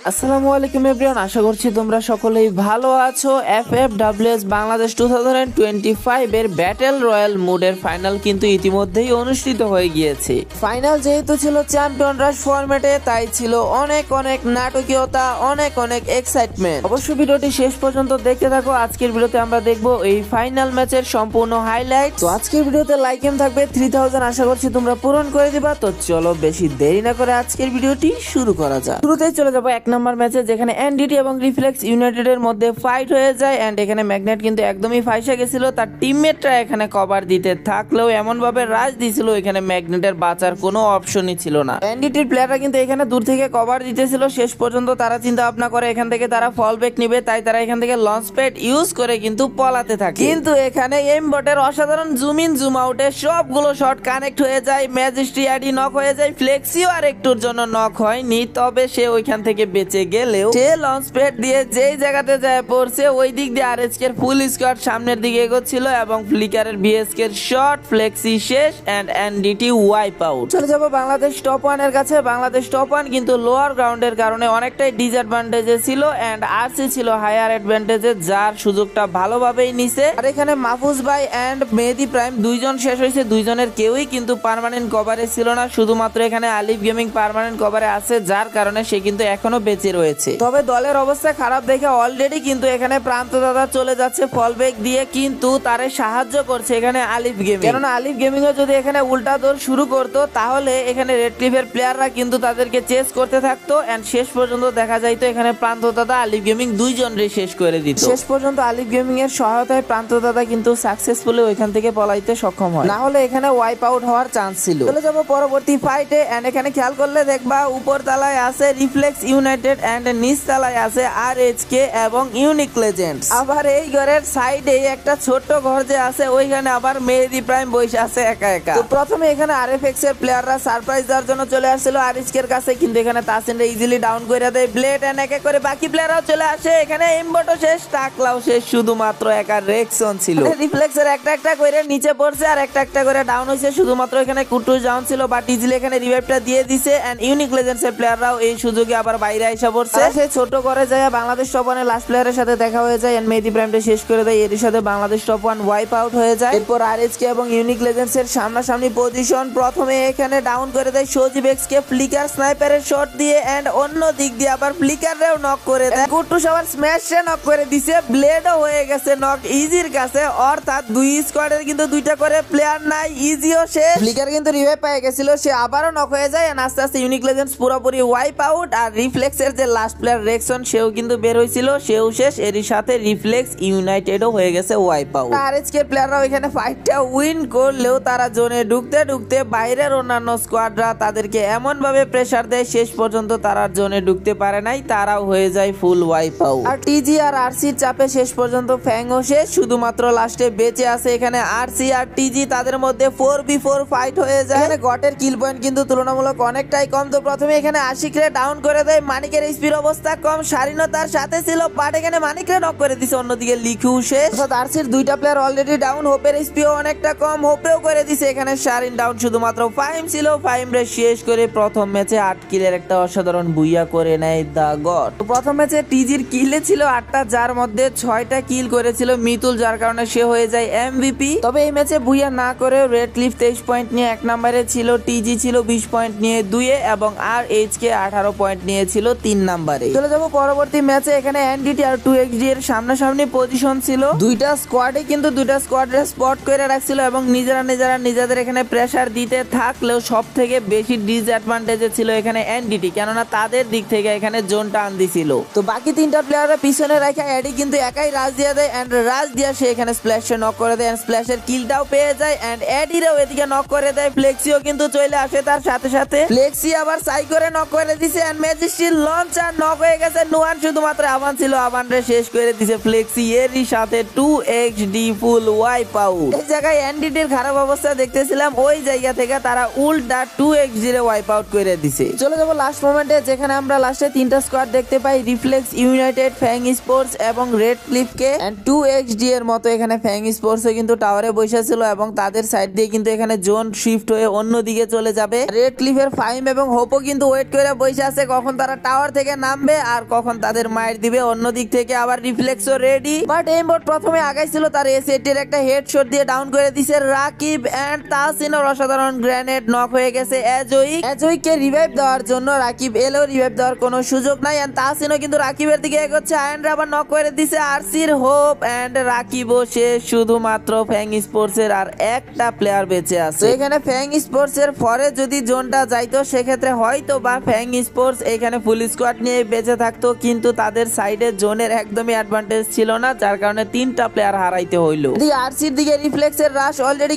আসসালামু আলাইকুম এভরিওয়ান, আশা করছি তোমরা সকলেই ভালো আছো। FFWS বাংলাদেশ 2025 এর ব্যাটেল রয়্যাল মুডের ফাইনাল কিন্তু ইতিমধ্যেই অনুষ্ঠিত হয়ে গিয়েছে। ফাইনাল যেহেতু ছিল চ্যাম্পিয়ন রাশ ফরম্যাটে, তাই ছিল অনেক অনেক নাটকীয়তা, অনেক অনেক এক্সাইটমেন্ট। অবশ্যই ভিডিওটি শেষ পর্যন্ত দেখতে থাকো। আজকের ভিডিওতে আমরা দেখবো এই ফাইনাল ম্যাচের সম্পূর্ণ হাইলাইট। তো আজকের ভিডিওতে লাইক এম থাকবে 3000, আশা করছি তোমরা পূরণ করে দিবা। তো চলো বেশি দেরি না করে আজকের ভিডিওটি শুরু করা যাক। শুরুতেই চলে যাবো এক নম্বর ম্যাচে, যেখানে এনডিটি এবং রিফ্লেক্স ইউনাইটেড এর মধ্যে ফাইট হয়ে যায়। এন্ড এখানে ম্যাগনেট কিন্তু একদমই ফাইসা গেছিল, তার টিমমেটরা এখানে কভার দিতে থাকলেও এমন ভাবে রাজ দিছিল, এখানে ম্যাগনেটের বাঁচার কোনো অপশনই ছিল না। এনডিটির প্লেয়াররা কিন্তু এখানে দূর থেকে কভার দিতেছিল। শেষ পর্যন্ত তারা চিন্তা ভাবনা করে এখান থেকে তারা ফল ব্যাক নিবে, তাই তারা এখান থেকে লঞ্চ প্যাড ইউজ করে কিন্তু পলাতে থাকে। কিন্তু এখানে এমবটের অসাধারণ জুম ইন জুম আউটে সবগুলো শট কানেক্ট হয়ে যায়। ম্যাজিস্ট্রি আইডি নক হয়ে যায়, ফ্লেক্সিও আর একটুর জন্য নক হয়নি, তবে সে ওইখান থেকে বেঁচে গেলেও সে লঞ্চ প্যাড দিয়ে যেই জায়গাতে যায় পড়ছে, ওই দিক দিয়ে আরএসকে এর ফুল স্কোয়াড সামনের দিকে এগোচ্ছিল এবং ফ্লিকারের বিএসকে এর শট, ফ্লেক্সি শেষ এন্ড এনডিটি ওয়াইপ আউট। চলে যাবো বাংলাদেশ টপ 1 এর কাছে। বাংলাদেশ টপ 1 কিন্তু লোয়ার গ্রাউন্ডের কারণে অনেকটাই ডিসঅ্যাডভান্টেজে ছিল এন্ড আরসি ছিল হায়ার অ্যাডভান্টেজে, যার সুযোগটা ভালোভাবেই নিছে। আর এখানে মাহফুজ ভাই এন্ড মেহেদি প্রাইম দুইজন শেষ হয়েছে, দুইজনের কেউই কিন্তু পার্মানেন্ট কভারে ছিল না, শুধুমাত্র এখানে আলিফ গেমিং পার্মানেন্ট কভারে আছে, যার কারণে সে কিন্তু এখনো বেঁচে রয়েছে। তবে দলের অবস্থা খারাপ দেখে অলরেডি কিন্তু এখানে প্রান্ত দাদা চলে যাচ্ছে ফল ব্যাক দিয়ে, কিন্তু তারে সাহায্য করছে এখানে আলিফ গেমিং। কেননা আলিফ গেমিং ও যদি এখানে উল্টা দৌড় শুরু করতো, তাহলে এখানে রেড ক্লিফের প্লেয়াররা কিন্তু তাদেরকে চেস করতে থাকতো এন্ড শেষ পর্যন্ত দেখা যাইতো এখানে প্রান্ত দাদা আলিফ গেমিং দুইজনরে শেষ করে দিত। শেষ পর্যন্ত আলিফ গেমিং এর সহায়তায় প্রান্ত দাদা কিন্তু সাকসেসফুলি ওইখান থেকে পলাইতে সক্ষম হয়, না হলে এখানে ওয়াইপ আউট হওয়ার চান্স ছিল। চলে যাবো পরবর্তী ফাইটে এন্ড এখানে খেয়াল করলে দেখবা উপর তলায় আছে রিফ্লেক্স ইউনাইটেড এন্ড নিচ তলায় আছে আরএইচকে এবং ইউনিক লেজেন্ডস। আবার এই ঘরের সাইডে একটা ছোট্ট ঘর যে আছে, ওইখানে আবার মেহেদি প্রাইম বসে আছে একা একা। তো প্রথমে এখানে আরএফএক্স এর প্লেয়াররা সারপ্রাইজ দেওয়ার জন্য চলে আসছিল আরএইচকে এর কাছে, কিন্তু এখানে তাসিনরা ইজিলি ডাউন করে দেয় ব্লেড এন্ড এক এক করে বাকি প্লেয়াররাও চলে আসে। এখানে এমবটো শেষ, টাকলাও শেষ, শুধুমাত্র একা রেক্সন ছিল। রিফ্লেক্সের একটা একটা করে নিচে পড়ছে আর একটা একটা করে ডাউন হয়েছে, শুধুমাত্র এখানে কুটুস ডাউন ছিল, বাট ইজিলি এখানে রিভাইভটা দিয়ে দিছে এন্ড ইউনিক লেজেন্ডস এর প্লেয়াররাও এই সুযোগে আবার বাইরে আইসা পড়ছে। সেই ছোট করে যায় বাংলাদেশ টপ 1 এর লাস্ট প্লেয়ারের সাথে দেখা হয়ে যায় এন্ড মেহেদি প্রাইমটা শেষ করে দেয়। এর সাথে বাংলাদেশ টপ 1 ওয়াইপ আউট হয়ে যায়। এরপর আরএইচকে এবং ইউনিক লেজেন্ডস এর সামনাসামনি পজিশন। প্রথমে এখানে ডাউন করে দেয় সজীব এক্স কে ফ্লিকার স্নাইপারের শট দিয়ে এন্ড অন্য দিক দিয়ে আবার ফ্লিকাররেও নক করে দেয়। কুটুস আবার স্ম্যাশে নক করে দিছে, ব্লেডও হয়ে গেছে নক ইজির কাছে। অর্থাৎ দুই স্কোয়াডের কিন্তু দুইটা করে প্লেয়ার নাই, ইজিও শেষ। ফ্লিকার কিন্তু রিভাইভ পেয়ে গেছিল, সে আবারও নক হয়ে যায় এন্ড আস্তে আস্তে ইউনিক লেজেন্ডস পুরোপুরি ওয়াইপ আউট। আর রিফ্লেক্সের যে লাস্ট প্লেয়ার রেক্সন, সেও কিন্তু বের হয়েছিল, সেও শেষ। এরই সাথে রিফ্লেক্স ইউনাইটেডও হয়ে গেছে ওয়াইপ আউট। আরএইচকে প্লেয়াররা এখানে ফাইটটা উইন করলেও তারা জোনে ঢুকতে ঢুকতে বাইরের অন্যান্য স্কোয়াডরা তাদেরকে এমন ভাবে প্রেসার দেয়, শেষ পর্যন্ত তারা জোনে ঢুকতে পারে নাই, তারাও হয়ে যায় ফুল ওয়াইপ আউট। আর টিজি আর আরসির চাপে শেষ পর্যন্ত ফ্যাংও শেষ, শুধুমাত্র লাস্টে বেঁচে আছে এখানে আরসি আর টিজি। তাদের মধ্যে 4v4 ফাইট হয়ে যায়। এখানে গটের কিল পয়েন্ট কিন্তু তুলনামূলক অনেকটাই কম। তো প্রথমে এখানে আশিকরে ডাউন করে দেয়, মানিকের স্পিড অবস্থা কম, স্বাধীনতার সাথে ছিল, বাট এখানে মানিকরে নক করে দিছে। অন্যদিকে লিখু শেষ। আরসির দুইটা প্লেয়ার অলরেডি ডাউন, হোপের স্পিডও অনেকটা কম, হোপেও করে দিছে এখানে শারিন ডাউন, শুধুমাত্র ফাইম ছিল, ফাইম রে শেষ করে প্রথম ম্যাচে 8 কিলের একটা অসাধারণ বুইয়া করে নেয় দা গড। প্রথম ম্যাচে টিজির কিলে ছিল 8টা, যার মধ্যে 6টা কিল করেছিল মিতুল, যার কারণে সে হয়ে যায় এমভিপি। তবে এই ম্যাচে বুইয়া না করে রেড ক্লিফ 23 পয়েন্ট নিয়ে 1 নম্বরে ছিল, টিজি ছিল 20 পয়েন্ট নিয়ে 2-এ এবং আরএইচকে 18 পয়েন্ট নিয়েছিল 3 নম্বরে। চলে যাবো পরবর্তী ম্যাচে। এখানে এনডিটি আর 2xd এর সামনাসামনি পজিশন ছিল। দুইটা স্কোয়াডে কিন্তু দুইটা স্কোয়াডে স্পট করে রাখছিল এবং নিজেরা নিজেদের এখানে প্রেসার দিতে থাকলেও সব থেকে বেশি ডিসঅ্যাডভান্টেজে ছিল এখানে এনডিটি, কেননা তাদের দিক থেকে এখানে জোন টান দিছিল। তো বাকি 3টা প্লেয়াররা পিছনে রাখা এডি কিন্তু একাই রাজ দিয়ে দেয় এন্ড রাজ দিয়া সে এখানে স্প্ল্যাশে নক করে দেয় এন্ড স্প্ল্যাশের কিলটাও পেয়ে যায় এন্ড এডিরেও এদিকে নক করে দেয়। ফ্লেক্সিও কিন্তু চলে আসে তার সাথে সাথে, ফ্লেক্সি আবার সাই করে নক করে দিছে এন্ড ম্যাজিস্ট্রি লঞ্চার নক হয়ে গেছে। নোয়ান শুধুমাত্র আবান ছিল, আবানরে শেষ করে দিছে ফ্লেক্সি। এরই সাথে 2xd ফুল ওয়াইপ আউট। এই জায়গায় এনডিটির খারাপ অবস্থা দেখতেছিলাম, ওই জায়গা থেকে তারা উল্টা 2xd রে ওয়াইপ আউট করে দিছে। চলে যাবো লাস্ট মোমেন্টে, যেখানে আমরা লাস্টে 3টা স্কোয়াড দেখতে পাই, রিফ্লেক্স ইউনাইটেড, ফ্যাং স্পোর্টস এবং রেড ক্লিফ কে এন্ড 2xd এর মতো এখানে ফ্যাং স্পোর্টস কিন্তু টাওয়ারে বসে ছিল এবং তাদের সাইড দিয়ে কিন্তু এখানে জোন শিফট হয়ে অন্য দিকে চলে যাবে। রেড ক্লিফের ফাইম এবং হোপও কিন্তু ওয়েট করে বসে আছে কখন তারা টাওয়ার টাওয়ার থেকে নামবে আর কখন তাদের মায়ের দিবে। অন্যদিক থেকে আবার রিফ্লেক্সও রেডি, বাট এইমবোর্ড প্রথমে আগাইছিল, তার এসএটির একটা হেডশট দিয়ে ডাউন করে দিছে রাকিব এন্ড তাহসিনের অসাধারণ গ্রেনেড নক হয়ে গেছে এজউইককে রিভাইভ দেওয়ার জন্য। রাকিব এলেও রিভাইভ দেওয়ার কোনো সুযোগ নাই এন্ড তাহসিনও কিন্তু রাকিবের দিকে এগোচ্ছে। আয়ন আবার নক করে দিছে আরসির হোপ এন্ড রাকিবও শেষ। শুধুমাত্র ফ্যাং স্পোর্টস এর আর একটা প্লেয়ার বেঁচে আছে। এখানে ফ্যাং স্পোর্টস এর পরে যদি জোনটা যাইতো সেক্ষেত্রে হয়তো বা ফ্যাং স্পোর্টস এখানে ফুল স্কোয়াড নিয়ে বেঁচে থাকতো, কিন্তু তাদের সাইডে জোনের একদমই অ্যাডভান্টেজ ছিল না, যার কারণে 3টা প্লেয়ার হারাইতে হইলো। আরসির দিকে রিফ্লেক্সের রাশ অলরেডি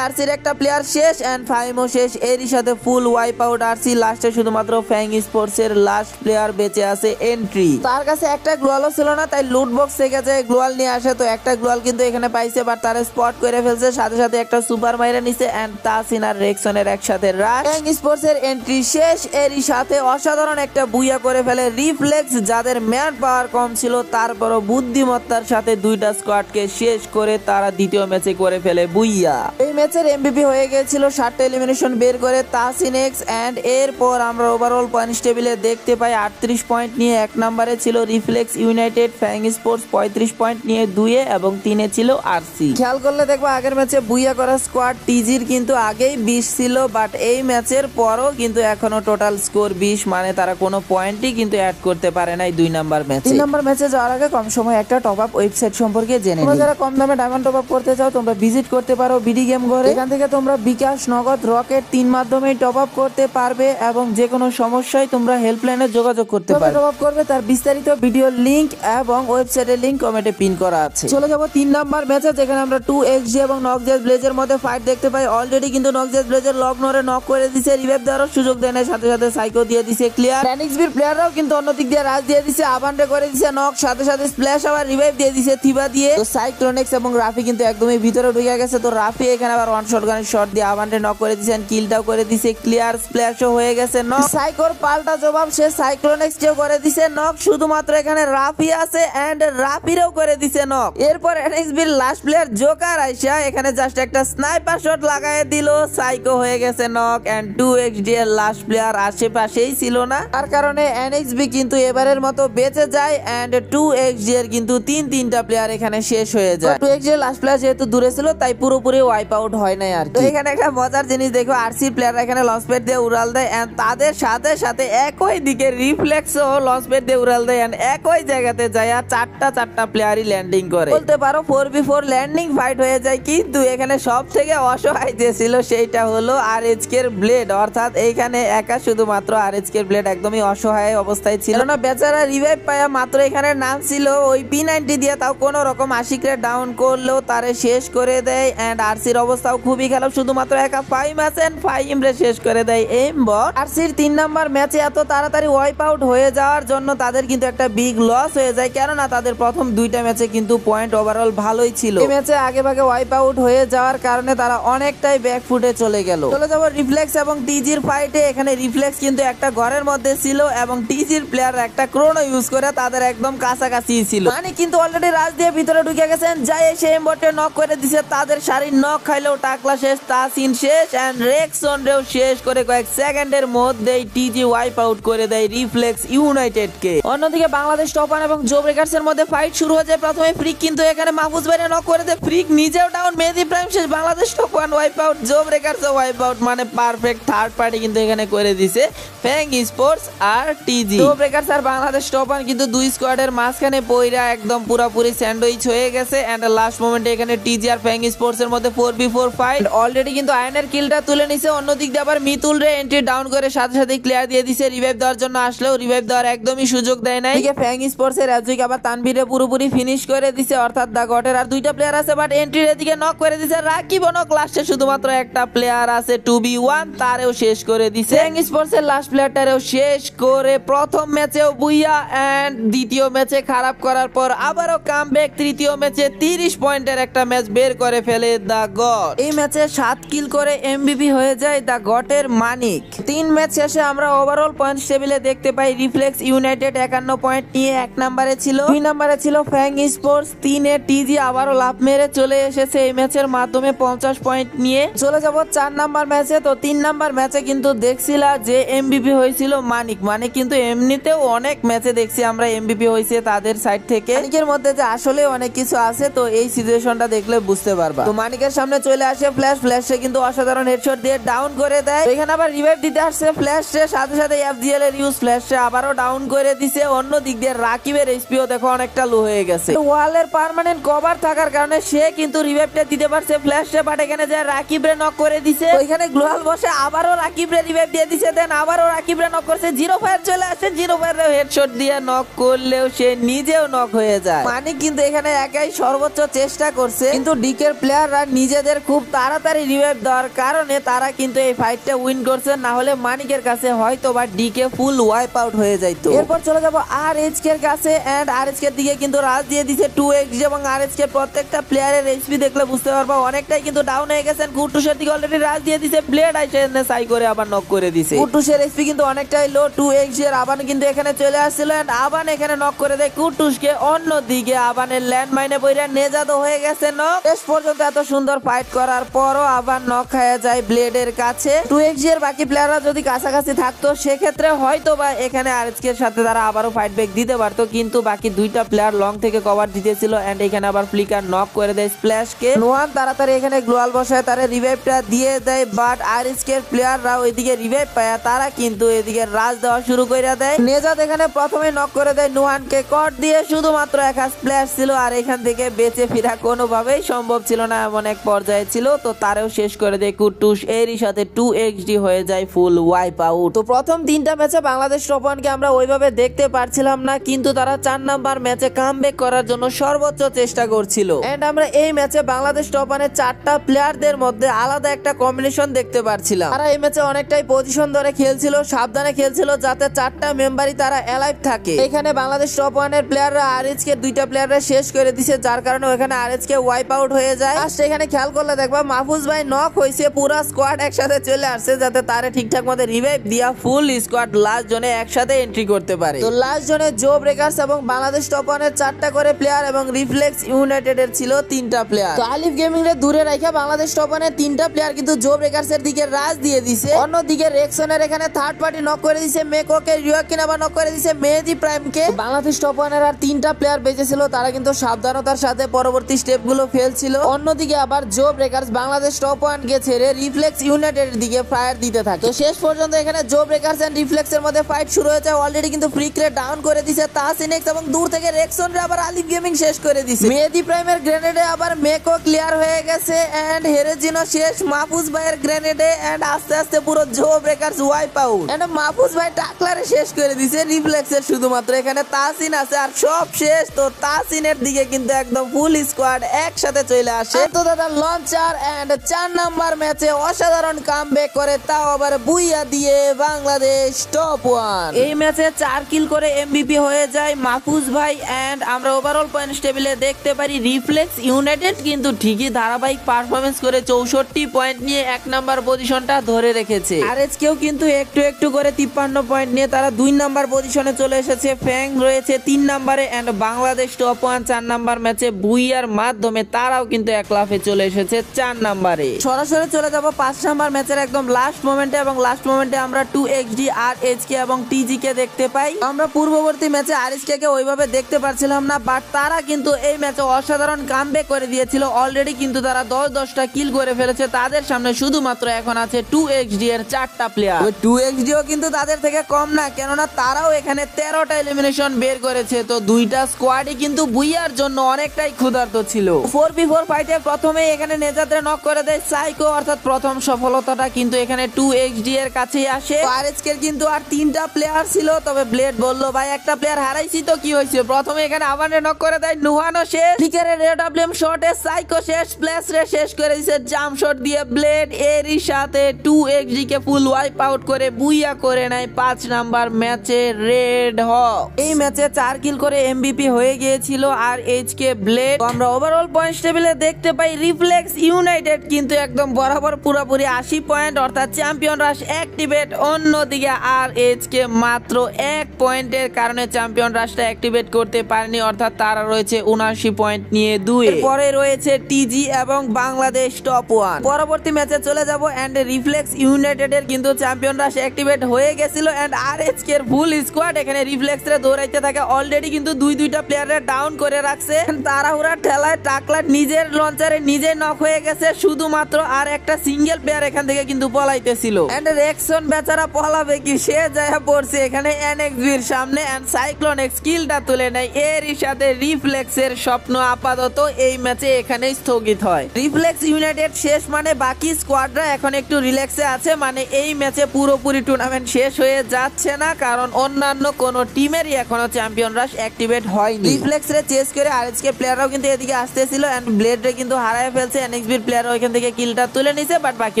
আরসির একটা প্লেয়ার শেষ এন্ড ফাইমও শেষ। এরই সাথে ফুল ওয়াইপ আউট আরসি। লাস্টে শুধুমাত্র ফ্যাং স্পোর্টস এর লাস্ট প্লেয়ার বেঁচে আছে এন্ট্রি। তার কাছে একটা গ্লোয়ালও ছিল না, তাই লুট বক্স থেকে যে গ্লোয়াল নিয়ে আসে, তো একটা গ্লোয়াল কিন্তু এখানে পাইছে, বাট তারা স্পট করে ফেলছে। সাথে সাথে একটা সুপার মাইরা নিছে এন্ড তাহসিন আর রেক্সনের একসাথে রাশ। ফ্যাং স্পোর্টস এর এন্ট্রি শেষ। এরই সাথে অসাধারণ একটা বুইয়া করে ফেলে রিফ্লেক্স, যাদের ম্যান পাওয়ার কম ছিল তারপরও বুদ্ধিমত্তার সাথে 2টা স্কোয়াডকে শেষ করে তারা দ্বিতীয় ম্যাচে করে ফেলে বুইয়া। এই ম্যাচের এমভিপি হয়ে গিয়েছিল 7টা এলিমিনেশন বের করে তাহসিন এক্স এন্ড এরপর আমরা ওভারঅল পয়েন্টস টেবিলে দেখতে পাই 38 পয়েন্ট নিয়ে 1 নম্বরে ছিল reflex United, Fang sports 35 point নিয়ে 2-এ এবং 3-এ ছিল আরসি। খেয়াল করলে দেখবো আগের ম্যাচে বুইয়া করা স্কোয়াড টিজির কিন্তু আগেই 20 ছিল, বাট এই ম্যাচের পরও কিন্তু এখনো টোটাল স্কোর 20, মানে তারা কোনো পয়েন্টই কিন্তু অ্যাড করতে পারে নাই 2 নাম্বার ম্যাচে। 3 নাম্বার ম্যাচে যাওয়ার আগে কম সময় একটা টপ আপ ওয়েবসাইট সম্পর্কে জেনে নিই। যারা কম দামে ডায়মন্ড টপ আপ করতে চাও তোমরা ভিজিট করতে পারো বিডি গেম ঘরে। এখান থেকে তোমরা বিকাশ, নগদ, রকেট 3 মাধ্যমে টপ আপ করতে পারবে এবং যে কোনো সমস্যায় তোমরা হেল্পলাইনে যোগাযোগ করতে পারবে। টপ আপ করবে তার বিস্তারিত ভিডিও লিংক এবং ওয়েবসাইটের লিংক কমেন্টে পিন করা আছে। চলে যাব 3 নাম্বার ম্যাচে, যেখানে আমরা 2xg এবং নকজেস ব্লেজের মধ্যে ফাইট দেখতে পাই। অলরেডি কিন্তু নকজেস ব্লেজের লক নরে নক করে দিছে, রিভাইভ দেওয়ার সুযোগ দেয় না, সাথে সাথে সাইকো দিয়ে দিছে ক্লিয়ার। এনএক্সবির প্লেয়াররাও কিন্তু অন্যদিক দিয়ে রাজ দিয়ে দিছে, আবান্ডে করে দিছে নক, সাথে সাথে স্প্ল্যাশ আবার রিভাইভ দিয়ে দিছে থিবা দিয়ে। তো সাইক্লোনেক্স এবং রাফি কিন্তু একদমই ভিতরে ঢুকে গেছে, তো রাফি এখানে আবার ওয়ান শট গানের শট দিয়ে আবান্ডে নক করে দিছেন, কিলটাও করে দিছে ক্লিয়ার, স্প্ল্যাশও হয়ে গেছে নক। সাইকোর পাল্টা জবাব সে সাইক্লোনেক্স কেও করে দিছে নক। শুধুমাত্র এখানে রাফি আছে এন্ড রাফিরও করে দিছে নক। এরপর এনএক্সবির লাস্ট প্লেয়ার জোকার আইসা এখানে জাস্ট একটা স্নাইপার শট লাগায় দিল, সাইকো হয়ে গেছে নক এন্ড 2xd এর লাস্ট প্লেয়ার আশেপাশেই ছিল না, তার কারণে এনএক্সবি কিন্তু এবারের মতো বেঁচে যায় এন্ড 2xd এর কিন্তু 3টা প্লেয়ার এখানে শেষ হয়ে যায়। 2xd এর লাস্ট প্লেয়ার যেহেতু দূরে ছিল তাই পুরোপুরি ওয়াইপ আউট হয় নাই আর কি। তো এখানে একটা মজার জিনিস দেখো, আরসি প্লেয়াররা এখানে লঞ্চ প্যাড দিয়ে উড়াল দেয় এন্ড তাদের সাথে সাথে একই দিকে রিফ্লেক্সও লঞ্চ প্যাড দিয়ে উড়াল দেয় এন্ড একই জায়গাতে যায় আর 4টা প্লেয়ারই ল্যান্ডিং করে। বলতে পারো 4v4 ল্যান্ডিং ফাইট হয়ে যায়, কিন্তু এখানে সব থেকে অসহায় যে ছিল সেইটা হলো আরএচকে এর ব্লেড, অর্থাৎ এইখানে একা শুধুমাত্র আরএচকে এর ব্লেড একদমই অসহায় অবস্থায় ছিল না। বেচারা রিভাইভ পায়া মাত্র এখানে নাম ছিল ওই P90 দিয়ে, তাও কোনো রকম আশিকরে ডাউন করলেও তারে শেষ করে দেয় এন্ড আরসির অবস্থাও খুবই খারাপ, শুধুমাত্র একা ফাইম আছেন, ফাইমরে শেষ করে দেয় এইমবট। আরসির 3 নাম্বার ম্যাচে এত তাড়াতাড়ি ওয়াইপ আউট হয়ে যাওয়ার জন্য তাদের কিন্তু একটা বিগ লস হয়ে যায়, কেননা তাদের প্রথম 2টা ম্যাচে কিন্তু পয়েন্ট ওভারঅল ভালোই ছিল। এই ম্যাচে আগে ভাগে ওয়াইপ আউট হয়ে যাওয়ার কারণে তারা অনেকটাই ব্যাকফুটে চলে গেল। চলে যাব রিফ্লেক্স এবং টিজির ফাইটে। এখানে রিফ্লেক্স কিন্তু একটা ঘরের মধ্যে ছিল এবং টিজির প্লেয়ার একটা ক্রোনো ইউজ করে তাদের একদম কাছাকাছি ছিল, মানে কিন্তু অলরেডি রাজ দিয়ে ভিতরে ঢুকে গেছেন, যাই এসে এমবটে নক করে দিছে, তাদের শারীর নক খাইলেও টাকলা শেষ, তাহসিন শেষ এন্ড রেক্সনরেও শেষ করে কয়েক সেকেন্ডের মধ্যেই টিজি ওয়াইপ আউট করে দেয় রিফ্লেক্স ইউনাইটেড কে। অন্যদিকে বাংলাদেশ টপ ওয়ান এবং জো ব্রেকার্স এর মধ্যে ফাইট শুরু হয়ে যায়। প্রথমে ফ্রিক কিন্তু এখানে মাহফুজ ভাইরে নক করে দেয়, ফ্রিক নিজেও ডাউন, মেহেদী প্রাইম শেষ, Bangladesh top one wipe out, Joe Breakers wipe out, মানে পারফেক্ট থার্ড পার্টি কিন্তু এখানে করে দিছে ফ্যাং স্পোর্টস আর টিজি। জো ব্রেকার্স আর বাংলাদেশ টপ ওয়ান কিন্তু 2 স্কোয়াডের মাঝখানে পইরা একদম পুরোপুরি স্যান্ডউইচ হয়ে গেছে এন্ড লাস্ট মোমেন্টে এখানে টিজি আর ফ্যাং স্পোর্টস এর মধ্যে 4v4 ফাইট। অলরেডি কিন্তু আয়নের কিলটা তুলে নিছে, অন্যদিক দিয়ে আবার মিতুল রে এন্ট্রি ডাউন করে সাথে সাথে ক্লিয়ার দিয়ে দিছে, রিভাইভ দেওয়ার জন্য আসলেও রিভাইভ দেওয়ার একদমই সুযোগ দেয় নাই। এদিকে ফ্যাং স্পোর্টস এর এজউইক আবার তানভীরে পুরোপুরি ফিনিশ করে দিছে, অর্থাৎ দা গটের আর 2টা প্লেয়ার আছে, বাট এন্ট্রির এদিকে নক করে দিছে রাকিব নক, লাস্টে শুধুমাত্র একটা প্লেয়ার আছে 2v1, তারেও শেষ করে দিছে। ফ্যাং স্পোর্টস এর লাস্ট প্লেয়ারটারেও শেষ করে প্রথম ম্যাচেও বুইয়া এন্ড দ্বিতীয় ম্যাচে খারাপ করার পর আবারও কামব্যাক, তৃতীয় ম্যাচে 30 পয়েন্টের একটা ম্যাচ বের করে ফেলে দা গট। এই ম্যাচে 7 কিল করে এমভিপি হয়ে যায় দা গটের মানিক। 3 ম্যাচ শেষে আমরা ওভারঅল পয়েন্টস টেবিলে দেখতে পাই রিফ্লেক্স ইউনাইটেড 51 পয়েন্ট নিয়ে 1 নম্বরে ছিল, 2 নম্বরে ছিল ফ্যাং স্পোর্টস, 3-এ টিজি আবারও লাভ মেরে চলে এসেছে এই ম্যাচের মাধ্যমে 50 পয়েন্ট নিয়ে। চলে যাব 4 নাম্বার ম্যাচে। তো 3 নাম্বার ম্যাচে কিন্তু দেখছিলা যে এমভিপি হয়েছিল মানিক। মানিক কিন্তু এমনিতেও অনেক ম্যাচে দেখছি আমরা এমবিপি হয়েছে তাদের সাইড থেকে। মানিকের মধ্যে যে আসলে অনেক কিছু আছে, তো এই সিচুয়েশনটা দেখলে বুঝতে পারবা। তো মানিকের সামনে চলে আসে ফ্ল্যাশে কিন্তু অসাধারণ হেডশট দিয়ে ডাউন করে দেয়। এখানে আবার রিভাইভ দিতে আসছে ফ্ল্যাশে, সাথে সাথে এফজিএল এর ইউজ ফ্ল্যাশে আবারও ডাউন করে দিছে। অন্য দিক দিয়ে রাকিবের এইচপিও দেখো অনেকটা লো হয়ে গেছে। ওয়ালের পার্মানেন্ট কভার থাকার কারণে সে কিন্তু রিভাইভটা দিতে পারছে ফ্ল্যাশে, বাট এখানে যে রাকিবরে নক করে দিছে। ওইখানে গ্লোয়াল বসে আবারও রাকিবরে রিভাইভ দিয়ে দিছে, দেন আবারও রাকিবরে নক করছে। জিরো ফায়ার চলে আসে, জিরো ফায়ারে হেডশট দিয়ে নক করলেও সে নিজেও নক হয়ে যায়। মানিক কিন্তু এখানে একাই সর্বোচ্চ চেষ্টা করছে, কিন্তু ডিকের প্লেয়াররা নিজেদের খুব তাড়াতাড়ি রিভাইভ দেওয়ার কারণে তারা কিন্তু এই ফাইটটা উইন করছে। না হলে মানিকের কাছে হয়তো বা ডিকে ফুল ওয়াইপ আউট হয়ে যাইতো। এরপর চলে যাবো আরএইচকে এর কাছে, এন্ড আরএইচকে এর দিকে কিন্তু রাজ দিয়ে দিছে 2x এবং আরএইচকে প্রত্যেকটা প্লেয়ারের এইচপি দেখলে বুঝতে পারবা অনেকটাই কিন্তু ডাউন হয়ে গেছেন। কুটুসের দিকে অলরেডি রাজ দিয়ে দিছে, ব্লেড আইসে সাই করে আবার নক করে দিছে। কুটুসের এইচপি কিন্তু অনেকটাই লো, 2x এর আবান কিন্তু এখানে চলে আসছিল, এন্ড আবান এখানে নক করে দেয় কুটুসকে। অন্যদিকে আবানের ল্যান্ড মাইনে পইরা নেজাদ হয়ে গেছে নক। শেষ পর্যন্ত এত সুন্দর ফাইট করার পরও আবার নক খাওয়া যায় ব্লেডের কাছে। 2x এর বাকি প্লেয়াররা যদি কাছাকাছি থাকতো সেক্ষেত্রে হয়তো বা এখানে আরএইচকে এর সাথে তারা আবারও ফাইট ব্যাক দিতে পারতো, কিন্তু বাকি দুইটা প্লেয়ার লং থেকে কভার দিতেছিল। এন্ড এখানে আবার ফ্লিকার নক করে দেয় স্প্ল্যাশকে। নোয়ান তাড়াতাড়ি এখানে গ্লোয়াল বসায় তারা রিভাইভটা দিয়ে দেয়, বাট আরএইচকে এর প্লেয়াররা ওইদিকে রিভাইভ পায়, তারা কিন্তু এদিকে রাজ দেওয়া শুরু করে দেয়। নেজাদ এখানে প্রথমে নক করে দেয় নোয়ানকে কট দিয়ে, শুধুমাত্র একা স্প্ল্যাশ ছিল আর এখান থেকে বেঁচে ফেরা কোনোভাবেই সম্ভব ছিল না, এমন এক পর্যায়ে ছিল। তো তারেও শেষ করে দেয় কুটুস, এরই সাথে 2xd হয়ে যায় ফুল ওয়াইপ আউট। তো প্রথম তিনটা ম্যাচে বাংলাদেশ টপ ওয়ানকে আমরা ওইভাবে দেখতে পারছিলাম না, কিন্তু তারা 4 নাম্বার ম্যাচে কামব্যাক করার জন্য সর্বোচ্চ চেষ্টা করছিল। এন্ড আমরা এই ম্যাচে বাংলাদেশ টপ ওয়ানের 4টা প্লেয়ারদের মধ্যে আলাদা একটা কম্বিনেশন দেখতে পারছিলাম। তারা এই ম্যাচে অনেকটাই পজিশন ধরে খেলছিল, সাবধানে খেলছিল, যাতে 4টা মেম্বারই তারা অ্যালাইভ থাকে। এখানে বাংলাদেশ টপ ওয়ানের প্লেয়াররা আরএইচকে দুইটা প্লেয়াররা শেষ করে দিছে, যার কারণে ওখানে আরএইচকে ওয়াইপ আউট হয়ে যায়। আর সেখানে খেয়াল করলে দেখবা মাহফুজ ভাই নক হইছে, পুরো স্কোয়াড একসাথে চলে আসছে যাতে তারে ঠিকঠাক মতো রিভাইভ দিয়া ফুল স্কোয়াড লাস্ট জোনে একসাথে এন্ট্রি করতে পারে। তো লাস্ট জোনে জো ব্রেকার্স এবং বাংলাদেশ টপ ওয়ানের 4টা করে প্লেয়ার এবং রিফ্লেক্স ইউনাইটেড এর ছিল 3টা প্লেয়ার। তো আলিফ গেমিং রে দূরে রাখা বাংলাদেশ টপ ওয়ানের 3টা প্লেয়ার কিন্তু জো ব্রেকার্স এর দিকে রাজ দিয়ে দিছে। অন্যদিকে রেক্সনের এখানে থার্ড পার্টি নক করে দিছে মেকোকে, রিওয়াকিন আবার নক করে দিছে মেহেদি প্রাইমকে। বাংলাদেশ টপ ওয়ানের আর 3টা প্লেয়ার বেঁচে ছিল, তারা কিন্তু সাবধানতার সাথে পরবর্তী স্টেপ গুলো ফেলছিল। অন্যদিকে আবার জো ব্রেকার্স বাংলাদেশ টপ ওয়ানকে ছেড়ে রিফ্লেক্স ইউনাইটেড এর দিকে ফায়ার দিতে থাকে। তো শেষ পর্যন্ত এখানে জো ব্রেকার্স এন্ড রিফ্লেক্স এর মধ্যে ফাইট শুরু হয়েছে। অলরেডি কিন্তু ফ্রিকরে ডাউন করে দিছে তাসিনেক্স, এবং দূর থেকে রেক্সন রে আবার আলিফ গেমিং শেষ করে দিছে। মেহেদি প্রাইমের গ্রেনেডে আবার মেকো ক্লিয়ার হয়ে গেছে, এন্ড হেরেজিনো শেষ মাহফুজ ভাইয়ের গ্রেনেডে, এন্ড আস্তে আস্তে পুরো Joe Breakers wipe out. And Mahfuz ভাই টাকলারে শেষ করে দিছে রিফ্লেক্স এর, শুধুমাত্র এখানে তাসিন আছে আর সব শেষ। তো তাসিনের দিকে কিন্তু একদম ফুল স্কোয়াড একসাথে চলে আসে। তো দাদা লঞ্চার এন্ড 4 নাম্বার ম্যাচে অসাধারণ কামব্যাক করে, তাও আবার বুইয়া দিয়ে বাংলাদেশ টপ ওয়ান। এই ম্যাচে 4 কিল করে এমবিপি হয়ে যায় মাহফুজ ভাই, এন্ড আমরা ওভারঅল পয়েন্টস টেবিলে দেখতে পারি রিফ্লেক্স ইউনাইটেড কিন্তু ঠিকই ধারাবাহিক পারফরমেন্স করে 64 পয়েন্ট নিয়ে 1 নাম্বার পজিশনটা ধরে রেখেছে। আরএইচকেও কিন্তু একটু একটু করে 53 পয়েন্ট নিয়ে তারা 2 নাম্বার পজিশনে চলে এসেছে। ফ্যাং রয়েছে 3 নাম্বারে, and Bangladesh top one 4 number ম্যাচে বুইয়ার মাধ্যমে তারাও কিন্তু এক লাফে চলে এসেছে 4 নাম্বারে। সরাসরি চলে যাব 5 নাম্বার ম্যাচের একদম লাস্ট মোমেন্টে, এবং লাস্ট মোমেন্টে আমরা 2xd আরএইচকে এবং টিজি কে দেখতে পাই। আমরা পূর্ববর্তী ম্যাচে আরএইচকে কে ওইভাবে দেখতে পারছিলাম না, বাট তারা কিন্তু এই ম্যাচে অসাধারণ কামব্যাক করে দিয়েছিল। অলরেডি কিন্তু তারা 10-10টা কিল করে ফেলেছে। তাদের সামনে শুধুমাত্র এখন আছে 2xd এর 4টা প্লেয়ার। 2xd ও কিন্তু তাদের থেকে কম না, কেননা তারাও এখানে 13টা এলিমিনেশন বের করেছে। তো দুইটা স্কোয়াডই কিন্তু বুইয়ার জন্য অনেকটাই ক্ষুধার্ত ছিল। 4v4 ফাইটে প্রথমেই এখানে নেজাদরে নক করে দেয় সাইকো, অর্থাৎ প্রথম সফলতাটা কিন্তু এখানে 2xd এর কাছেই আসে। আরএইচকে কিন্তু আর 3টা প্লেয়ার ছিল, তবে ব্লেড বললো ভাই একটা প্লেয়ার হারাইছি তো কি হয়েছে। প্রথমে এখানে আবানে নক করে দেয় নুহানো শেষ, ফ্লিকারের রেডব্লিউএম শটে সাইকো শেষ, প্লেস রে শেষ করে দিয়েছে জাম্প শট দিয়ে ব্লেড। এরই সাথে 2xd কে ফুল ওয়াইপ আউট করে বুইয়া করে নেয় 5 নাম্বার ম্যাচে রেড হক। এই ম্যাচে 4 কিল করে এমবিপি হয়ে গিয়েছিল আরএইচকে ব্লেড। আমরা ওভারঅল পয়েন্টস টেবিলে দেখতে পাই রিফ্লেক্স ইউনাইটেড কিন্তু একদম বরাবর পুরোপুরি 80 পয়েন্ট, অর্থাৎ চ্যাম্পিয়ন রাশ অ্যাক্টিভেট। অন্যদিকে আরএইচকে মাত্র 1 পয়েন্টের কারণে চ্যাম্পিয়ন রাশটা অ্যাক্টিভেট করতে পারেনি, অর্থাৎ তারা রয়েছে 79 পয়েন্ট নিয়ে 2। পরে রয়েছে টিজি এবং বাংলাদেশ টপ ওয়ান। পরবর্তী ম্যাচে চলে যাব, এন্ড রিফ্লেক্স ইউনাইটেড এর কিন্তু চ্যাম্পিয়ন রাশ অ্যাক্টিভেট হয়ে গেছিল, ছিল এন্ড আরএচকে এর ফুল স্কোয়াড এখানে রিফ্লেক্সে দৌড়াইতে থাকে। অলরেডি কিন্তু দুইটা প্লেয়ারে ডাউন করে রাখছে। তাড়াহুড়া ঠেলায় টাকলা নিজের লঞ্চারে নিজে নক হয়ে গেছে শুধুমাত্র, আর একটা সিঙ্গেল প্লেয়ার এখান থেকে কিন্তু পলাইতেছিল এন্ড রেক্সন বেচারা পলাবে কি, সে যায় পড়ছে এখানে এনএক্সবির সামনে এন্ড সাইক্লোন এক্স কিলটা তুলে নেয়। এরই সাথে রিফ্লেক্সের স্বপ্ন আপাতত এই ম্যাচে এখানে স্থগিত হয়। রিফ্লেক্স ইউনাইটেড শেষ, মানে বাকি স্কোয়াডরা এখন একটু রিল্যাক্সে আছে, মানে এই ম্যাচে পুরোপুরি টুর্নামেন্ট শেষ হয়ে যাচ্ছে না, কারণ অন্যান্য কোন টিমেরই এখনো চ্যাম্পিয়ন রাশ অ্যাক্টিভেট হয়নি। রিফ্লেক্স রে চেস করে আরএচকে প্লেয়াররাও কিন্তু এদিকে আসতেছিল এন্ড ব্লেড রে কিন্তু হারায় ফেলছে। এনএক্সবির প্লেয়াররা ওইখান থেকে কিলটা তুলে নিছে, বাট বাকি